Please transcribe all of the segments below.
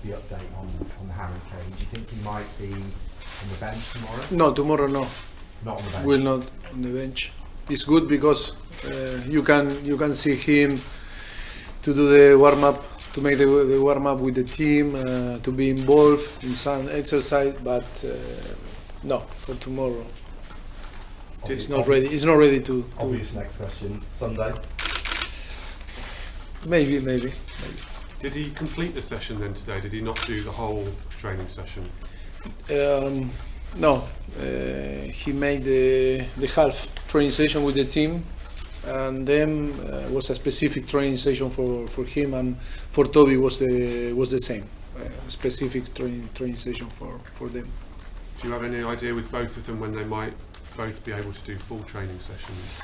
the update on Harry Kane? Do you think he might be on the bench tomorrow? No, tomorrow no. Not on the bench. Will not on the bench. It's good because you can see him to do the warm up, to make the warm up with the team, to be involved in some exercise. But no, for tomorrow, it's not ready. It's not ready to. Obvious next question. Sunday. Maybe. Did he complete the session then today? Did he not do the whole training session? No, he made the half training session with the team, and then was a specific training session for him, and for Toby was the same, specific training session for them. Do you have any idea with both of them when they might both be able to do full training sessions?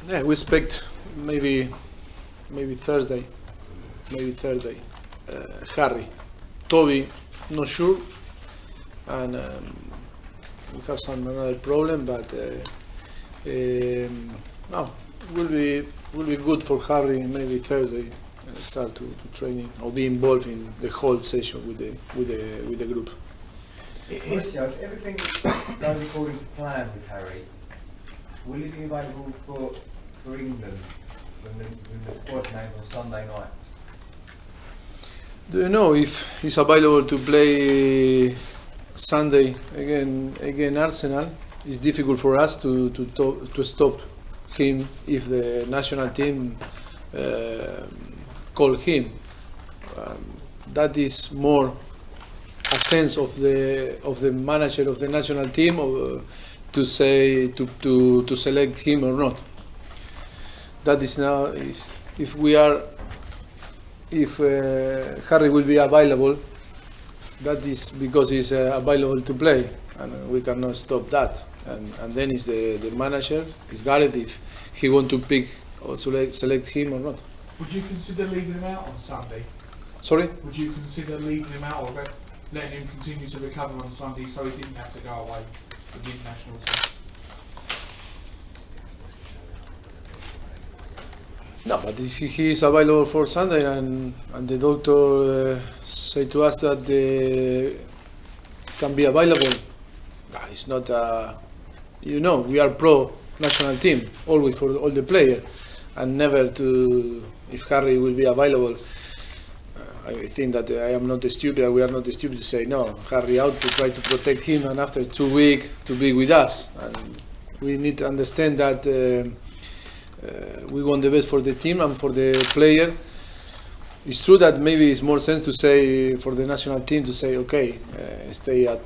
Yeah, we expect maybe Thursday. Harry, Toby, not sure, and we have another problem, but no, will be good for Harry. Maybe Thursday start to training or be involved in the whole session with the group. Mauricio, if everything goes according to plan with Harry, will he be available for England when the squad names on Sunday night? Do you know if he's available to play Sunday again Arsenal? It's difficult for us to stop him if the national team call him. That is more a sense of the manager of the national team to say to select him or not. That is now if Harry will be available, that is because he's available to play, and we cannot stop that. And then it's the manager, it's Gareth, if he want to pick or select him or not. Would you consider leaving him out on Sunday? Sorry? Would you consider leaving him out or letting him continue to recover on Sunday so he didn't have to go away with the international team? No, but he is available for Sunday, and the doctor said to us that can be available. It's not we are pro national team always for all the players, and never to if Harry will be available. I think that I am not stupid. We are not stupid to say no. Harry out to try to protect him, and after 2 weeks to be with us. And we need to understand that we want the best for the team and for the player. It's true that maybe it's more sense to say for the national team to say okay, stay at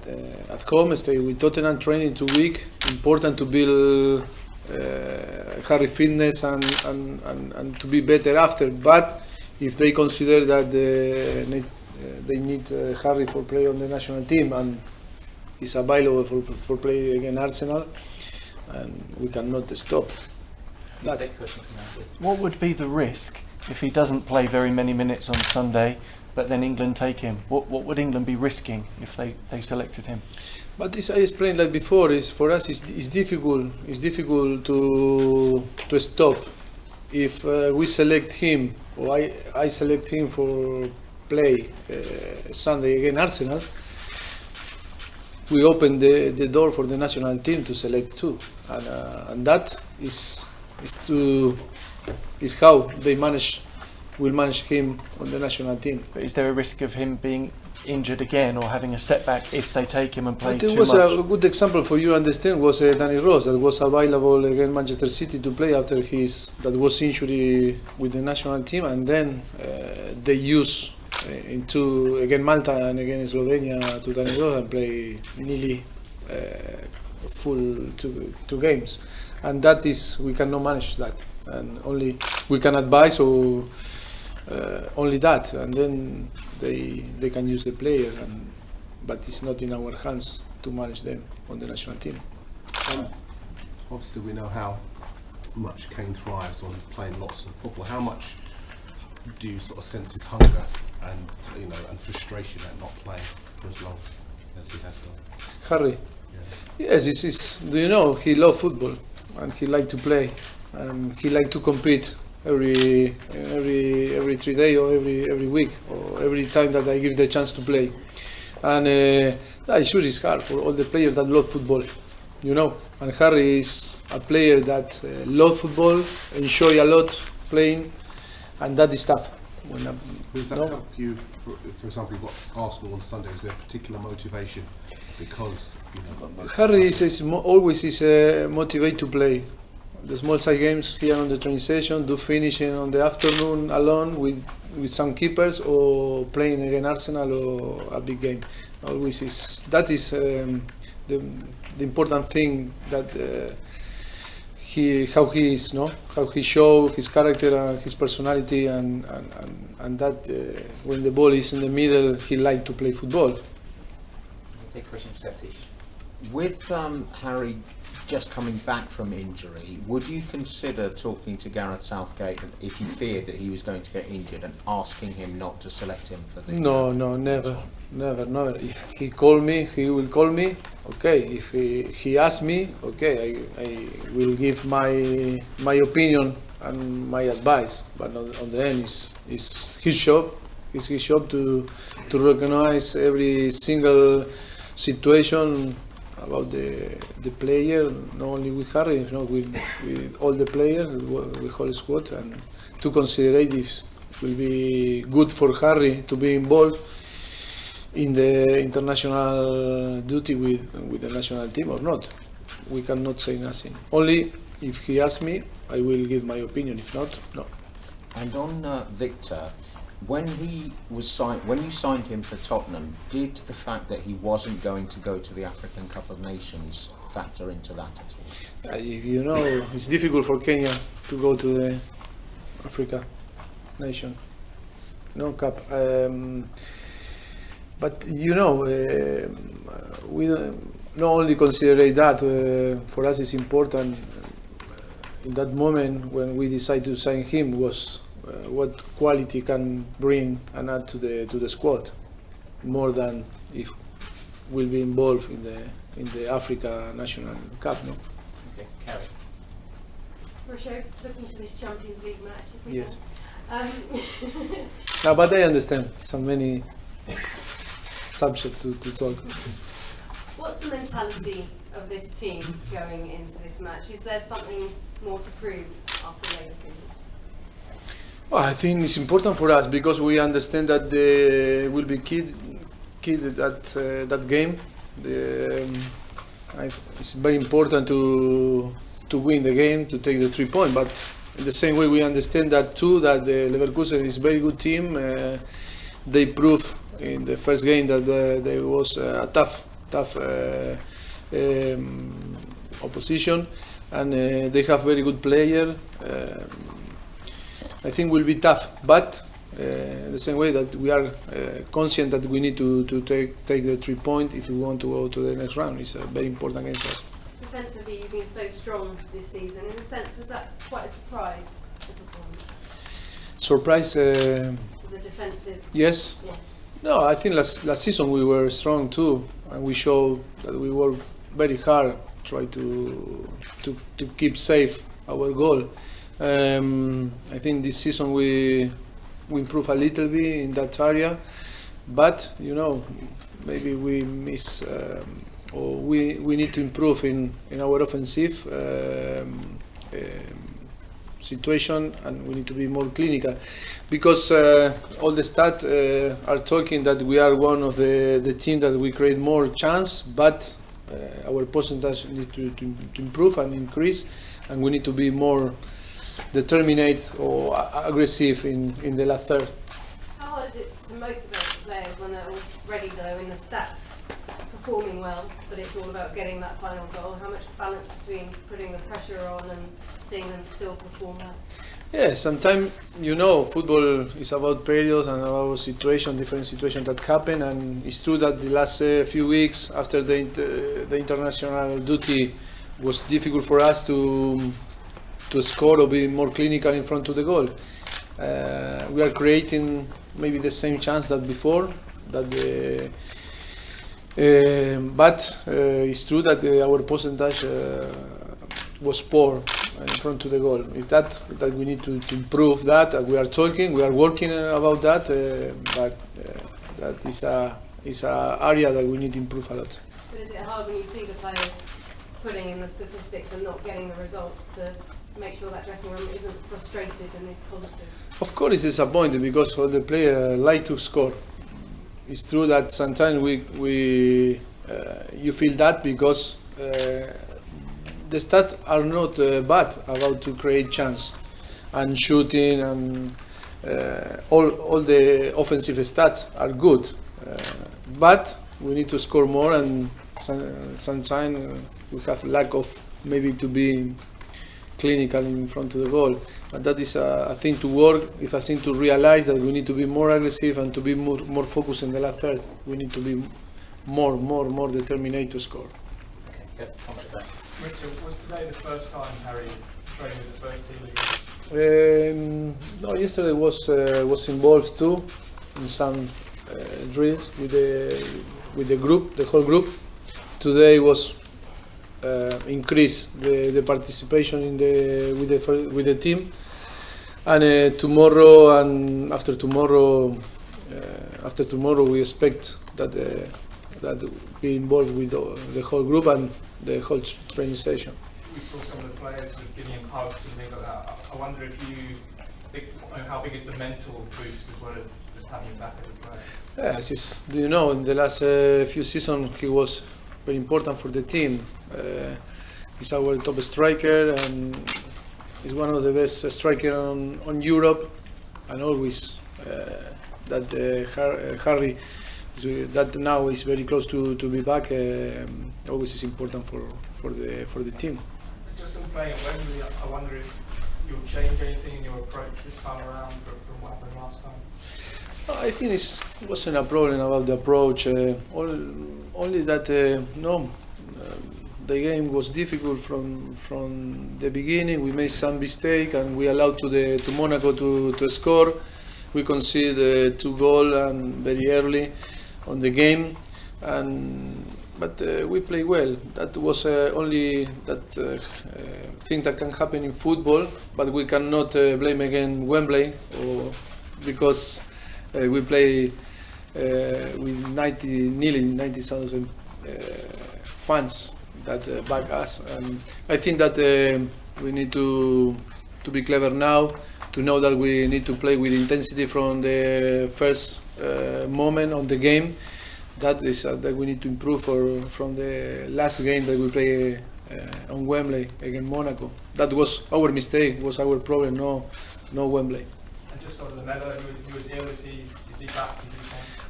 home, stay with Tottenham, training 2 weeks. Important to build Harry fitness and to be better after. But if they consider that they need Harry for play on the national team and is available for play against Arsenal, and we cannot stop that. What would be the risk if he doesn't play very many minutes on Sunday, but then England take him? What would England be risking if they selected him? But this I explained like before. Is for us it's difficult. It's difficult to stop. If we select him or I select him for play Sunday against Arsenal, we open the door for the national team to select too, and that is how they will manage him on the national team. But is there a risk of him being injured again or having a setback if they take him and play too much? It was a good example for you to understand was Danny Rose that was available against Manchester City to play after that was injury with the national team, and then they use against Malta and against Slovenia to Danny Rose and play nearly full two games, and that is we cannot manage that, and only we can advise or only that, and then they can use the player, but it's not in our hands to manage them on the national team. Obviously we know how much Kane thrives on playing lots of football. How much do you sort of sense his hunger and frustration at not playing for as long as he has done? Harry? Yeah. Yes, do you know, he loves football and he likes to play and he likes to compete every 3 days or every week or every time that I give the chance to play. And that sure is hard for all the players that love football, you know. And Harry is a player that loves football, enjoy a lot playing, and that is tough. Does that No. help you? For example, you've got Arsenal on Sunday. Is there a particular motivation? Because Harry always motivated to play the small side games here on the training session, do finishing on the afternoon alone with some keepers, or playing against Arsenal or a big game. Always is that is the important thing that how he is, no, how he show his character and his personality, and that when the ball is in the middle, he like to play football. Big question for Setish. With Harry just coming back from injury, would you consider talking to Gareth Southgate if you feared that he was going to get injured and asking him not to select him for the? No, never. If he call me, he will call me. Okay. If he asks me, okay, I will give my opinion and my advice. But on the end, it's his job. It's his job to recognize every single situation about the player, not only with Harry, you know, with all the players, with the whole squad, and to consider if it will be good for Harry to be involved in the international duty with the national team or not. We cannot say nothing. Only if he asks me, I will give my opinion. If not, no. And on Victor, when you signed him for Tottenham, did the fact that he wasn't going to go to the African Cup of Nations factor into that at all? You know, it's difficult for Kenya to go to the Africa nation, no cup. But you know, we not only consider that. For us, it's important. In that moment, when we decided to sign him, was what quality can bring and add to the squad, more than if we'll be involved in the Africa National Cup, no? Okay, Kerry. Rochelle, looking to this Champions League match, if we Yes. can. No, but I understand so many subjects to talk. What's the mentality of this team going into this match? Is there something more to prove after Leverkusen? Well, I think it's important for us because we understand that there will be key that game. It's very important to win the game, to take the 3 points. But in the same way, we understand that too, that the Leverkusen is a very good team. They proved in the first game that there was a tough opposition, and they have very good player. I think will be tough, but in the same way that we are conscious that we need to take the 3 points if we want to go to the next round. It's a very important game for us. Defensively, you've been so strong this season. In a sense, was that quite a surprise, the performance? Surprise? So the defensive. Yes. Yeah. No, I think last season we were strong too, and we showed that we worked very hard, try to keep safe our goal. I think this season we improve a little bit in that area, but you know, maybe we miss or we need to improve in our offensive situation, and we need to be more clinical, because all the stats are talking that we are one of the team that we create more chance, but our percentage needs to improve and increase, and we need to be more determined or aggressive in the last third. How hard is it to motivate the players when they're already though in the stats performing well, but it's all about getting that final goal? How much balance between putting the pressure on and seeing them still perform well? Yeah, sometimes, you know, football is about periods and about different situations that happen, and it's true that the last few weeks after the international duty was difficult for us to score or be more clinical in front of the goal. We are creating maybe the same chance that before, but it's true that our percentage was poor in front of the goal. Is that we need to improve that. We are working about that, but that is a area that we need to improve a lot. But is it hard when you see the players putting in the statistics and not getting the results to make sure that dressing room isn't frustrated and is positive? Of course, it's disappointing because all the players like to score. It's true that sometimes you feel that because the stats are not bad about to create chance and shooting and all the offensive stats are good, but we need to score more, and sometimes we have lack of maybe to be clinical in front of the goal. But that is a thing to work. It's a thing to realize that we need to be more aggressive and to be more focused in the last third. We need to be more determined to score. Okay, get the comment back. Richard, was today the first time Harry trained with the first team? No, yesterday was involved too in some drills with the group, the whole group. Today was increase the participation in with the team, and tomorrow and after tomorrow we expect that be involved with the whole group and the whole training session. We saw some of the players sort of giving him hugs and things like that. I wonder if you think how big is the mental boost as well as just having him back as a player? Yes, in the last few seasons he was very important for the team. He's our top striker and he's one of the best strikers on Europe, and always Harry that now is very close to be back. Always is important for the team. Just on playing at Wembley, I wonder if you'll change anything in your approach this time around from what happened last time. I think it wasn't a problem about the approach. Only that the game was difficult from the beginning. We made some mistake and we allowed to Monaco to score. We conceded 2 goals and very early on the game, but we played well. That was only that thing that can happen in football, but we cannot blame again Wembley because we play with nearly 90,000 fans that back us, and I think that we need to be clever now, to know that we need to play with intensity from the first moment of the game. That is that we need to improve from the last game that we play on Wembley against Monaco. That was our mistake, was our problem, no Wembley. And just on Lamela, who was ill, is he back?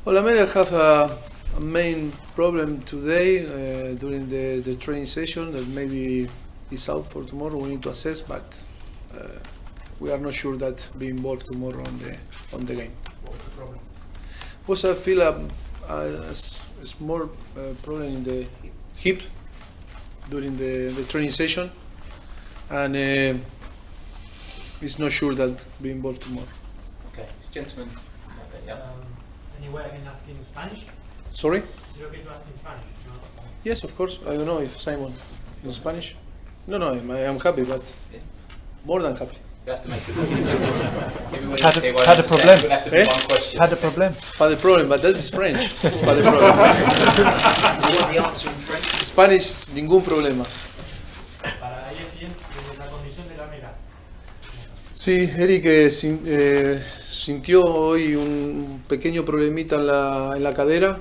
Well, Lamela have a main problem today during the training session that maybe is out for tomorrow. We need to assess, but we are not sure that be involved tomorrow on the game. What was the problem? I feel a small problem in the hip during the training session, and it's not sure that be involved tomorrow. Okay, this gentleman. Yeah. Any way I can ask in Spanish? Sorry? Is it okay to ask in Spanish? Yes, of course. I don't know if Simon in Spanish. No, I'm happy, but more than happy. You have to make it. Had a problem. Have to be one question. Had a problem. Had a problem, but that is French. Had a problem. You want the answer in French? Spanish, ningún problema. Para ahí desde la condición de la mera. Sí, Eric sintió hoy un pequeño problemita en la cadera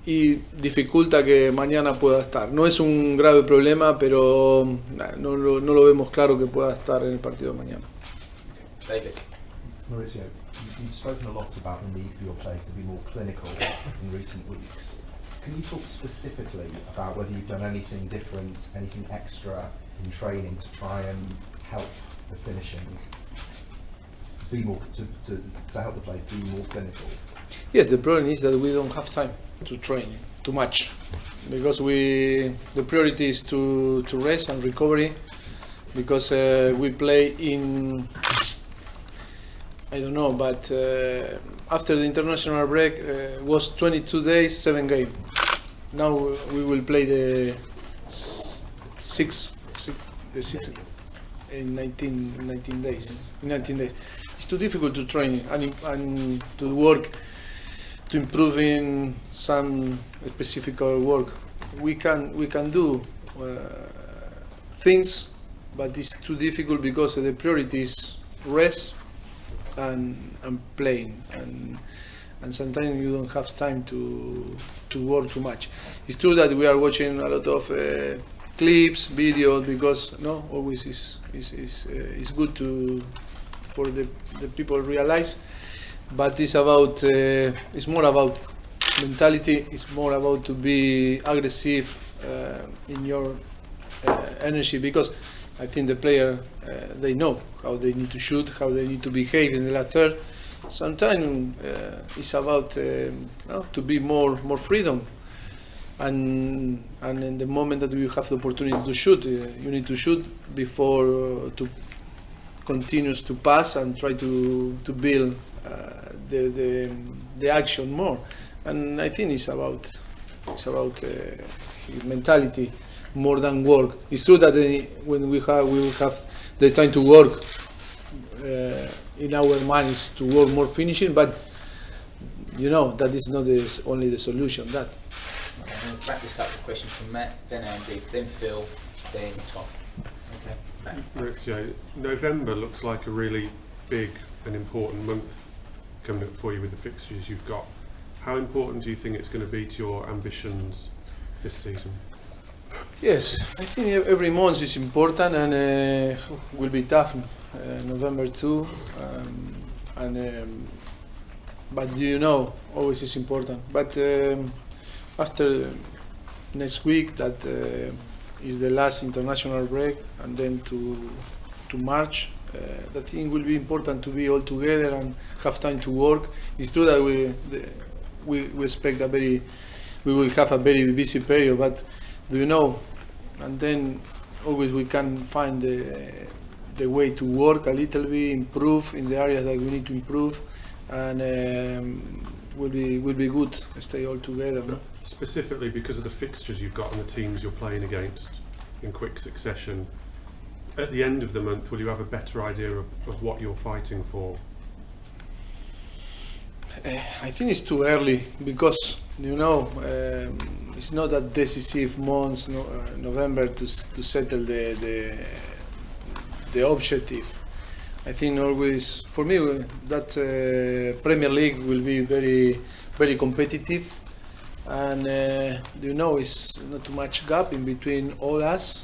y dificulta que mañana pueda estar. No es un grave problema, pero no lo vemos claro que pueda estar en el partido de mañana. David. Mauricio, you've spoken a lot about the need for your players to be more clinical in recent weeks. Can you talk specifically about whether you've done anything different, anything extra in training to try and help the finishing, be more to help the players be more clinical? Yes, the problem is that we don't have time to train too much, because the priority is to rest and recovery, because we play in, I don't know, but after the international break was 22 days, 7 games. Now we will play the the season in 19 days. In 19 days, it's too difficult to train and to work to improve in some specific work. We can do things, but it's too difficult because the priority is rest and playing, and sometimes you don't have time to work too much. It's true that we are watching a lot of clips, videos, because no, always is good for the people realize. But it's about it's more about mentality. It's more about to be aggressive in your energy, because I think the player they know how they need to shoot, how they need to behave in the last third. Sometimes it's about to be more freedom, and in the moment that you have the opportunity to shoot, you need to shoot before to continues to pass and try to build the action more. And I think it's about mentality more than work. It's true that when we will have the time to work in our minds to work more finishing, but that is not only the solution. That. Okay, I'm going to wrap this up with a question from Matt, then Andy, then Phil, then Tom. Okay, Matt. Maurizio, November looks like a really big and important month coming up for you with the fixtures you've got. How important do you think it's going to be to your ambitions this season? Yes, I think every month is important and will be tough. November too, but always is important. But after next week, that is the last international break, and then to March, I think will be important to be all together and have time to work. It's true that we expect we will have a very busy period, but and then always we can find the way to work a little bit, improve in the areas that we need to improve, and will be good to stay all together. No? Specifically because of the fixtures you've got and the teams you're playing against in quick succession, at the end of the month, will you have a better idea of what you're fighting for? I think it's too early because it's not that decisive month, November, to settle the objective. I think always for me that Premier League will be very very competitive, and it's not too much gap in between all us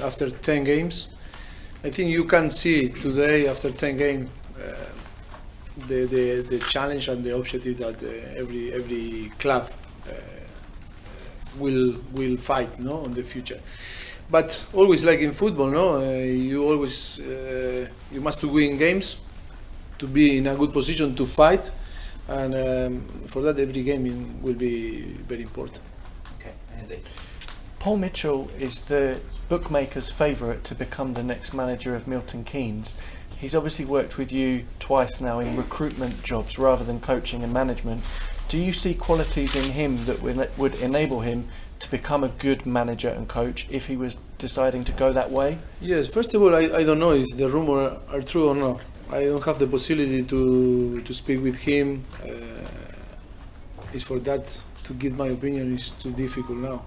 after 10 games. I think you can see today after 10 games the challenge and the objective that every club will fight in the future. But always like in football, you always you must win games to be in a good position to fight, and for that every game will be very important. Okay, Andy. Paul Mitchell is the bookmakers' favourite to become the next manager of Milton Keynes. He's obviously worked with you twice now in recruitment jobs rather than coaching and management. Do you see qualities in him that would enable him to become a good manager and coach if he was deciding to go that way? Yes, first of all, I don't know if the rumors are true or not. I don't have the possibility to speak with him. It's for that to give my opinion is too difficult now.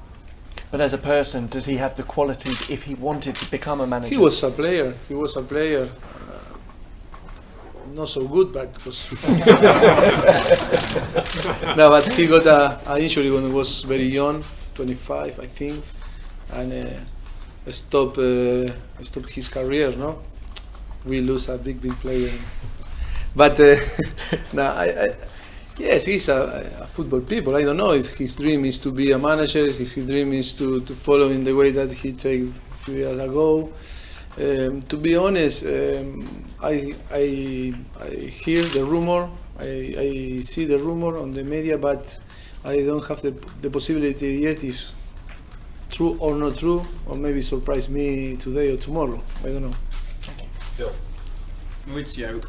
But as a person, does he have the qualities if he wanted to become a manager? He was a player. Not so good, but because no, but he got an injury when he was very young, 25, I think, and stopped his career. No, we lose a big player. But yes, he's a football people. I don't know if his dream is to be a manager, if his dream is to follow in the way that he took a few years ago. To be honest, I hear the rumor, I see the rumor on the media, but I don't have the possibility yet if true or not true, or maybe surprise me today or tomorrow. I don't know. Phil. Maurizio,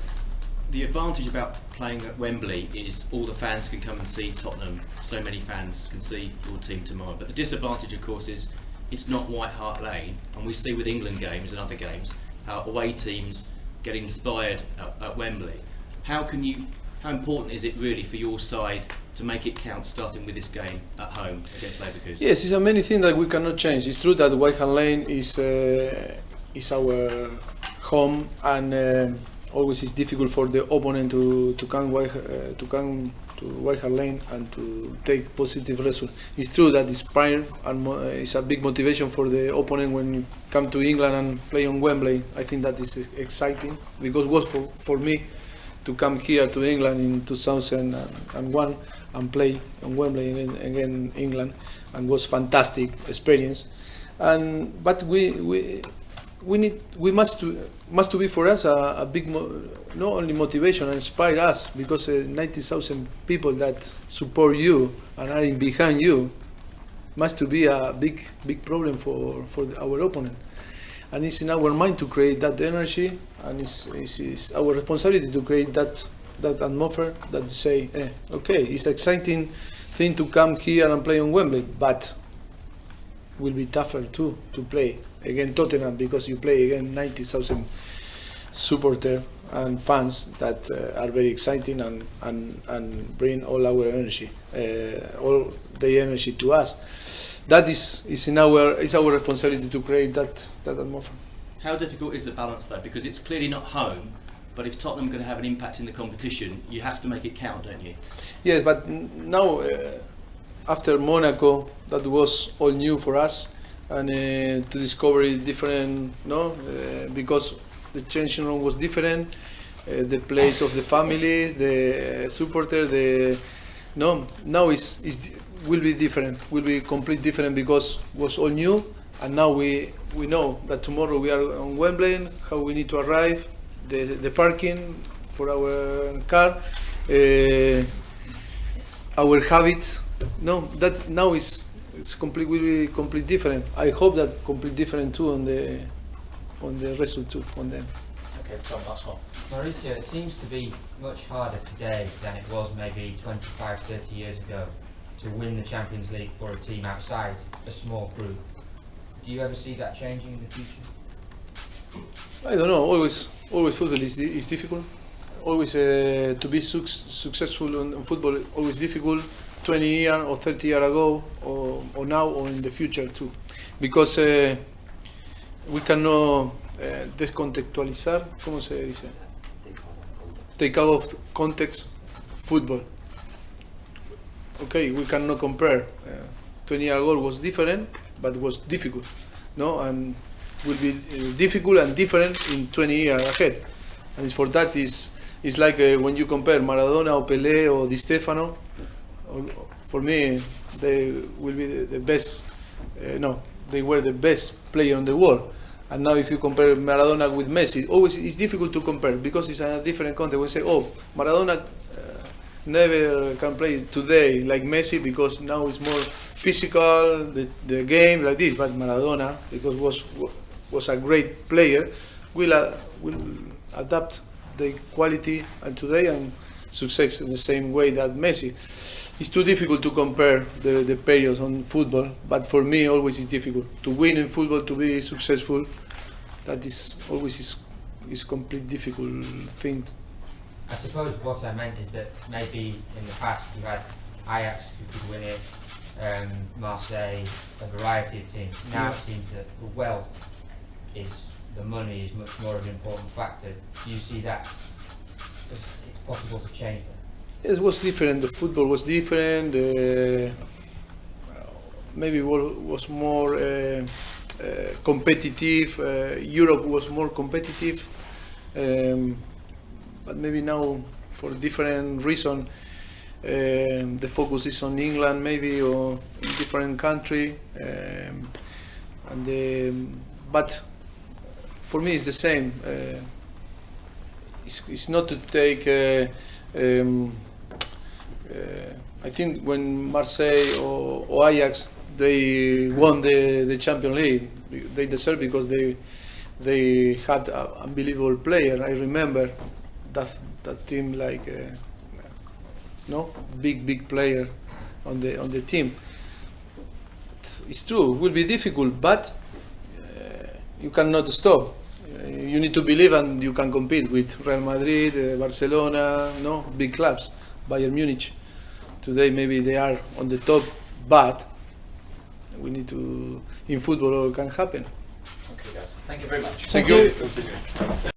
the advantage about playing at Wembley is all the fans can come and see Tottenham. So many fans can see your team tomorrow. But the disadvantage, of course, is it's not White Hart Lane, and we see with England games and other games how away teams get inspired at Wembley. How important is it really for your side to make it count, starting with this game at home against Leverkusen? Yes, it's a many things that we cannot change. It's true that White Hart Lane is our home, and always it's difficult for the opponent to come to White Hart Lane and to take positive results. It's true that it's prime and it's a big motivation for the opponent when you come to England and play on Wembley. I think that is exciting, because it was for me to come here to England in 2001 and play on Wembley again England, and was fantastic experience. But we must be for us a big not only motivation and inspire us, because 90,000 people that support you and are behind you must to be a big problem for our opponent. And it's in our mind to create that energy, and it's our responsibility to create that atmosphere that say, okay, it's exciting thing to come here and play on Wembley, but will be tougher too to play against Tottenham, because you play against 90,000 supporters and fans that are very exciting and bring all our energy, all the energy to us. That is our responsibility to create that atmosphere. How difficult is the balance though? Because it's clearly not home, but if Tottenham are going to have an impact in the competition, you have to make it count, don't you? Yes, but now after Monaco, that was all new for us, and to discover different, because the changing room was different, the place of the families, the supporters, now is will be different, will be completely different, because it was all new, and now we know that tomorrow we are on Wembley, how we need to arrive, the parking for our car, our habits. No, that now it's will be completely different. I hope that completely different too on the result too on them. Okay, Tom, last one. Mauricio, it seems to be much harder today than it was maybe 25, 30 years ago to win the Champions League for a team outside a small group. Do you ever see that changing in the future? I don't know. Always football is difficult. Always to be successful in football always difficult. 20 years or 30 years ago, or now, or in the future too, because we cannot descontextualizar. ¿Cómo se dice? Take out of context football. Okay, we cannot compare. 20 years ago was different, but it was difficult, no, and will be difficult and different in 20 years ahead. And it's for that is like when you compare Maradona or Pelé or Di Stefano. For me, they will be the best. They were the best player in the world. And now, if you compare Maradona with Messi, always it's difficult to compare, because it's a different context. We say, Maradona never can play today like Messi, because now it's more physical, the game like this. But Maradona, because was a great player, will adapt the quality and today and success in the same way that Messi. It's too difficult to compare the periods on football, but for me always it's difficult to win in football, to be successful. That is always is complete difficult thing. I suppose what I meant is that maybe in the past you had Ajax who could win it, Marseille, a variety of teams. Now it seems that the wealth the money is much more of an important factor. Do you see that it's possible to change that? It was different. The football was different. Maybe was more competitive. Europe was more competitive, but maybe now, for different reason, the focus is on England, maybe, or in different country. But for me, it's the same. It's not to take. I think when Marseille or Ajax they won the Champions League, they deserve, because they had an unbelievable player. I remember that team, like big player on the team. it's true. It will be difficult, but you cannot stop. You need to believe, and you can compete with Real Madrid, Barcelona, no big clubs, Bayern Munich. Today maybe they are on the top, but we need to. In football, all can happen. Okay, guys. Thank you very much. Thank you.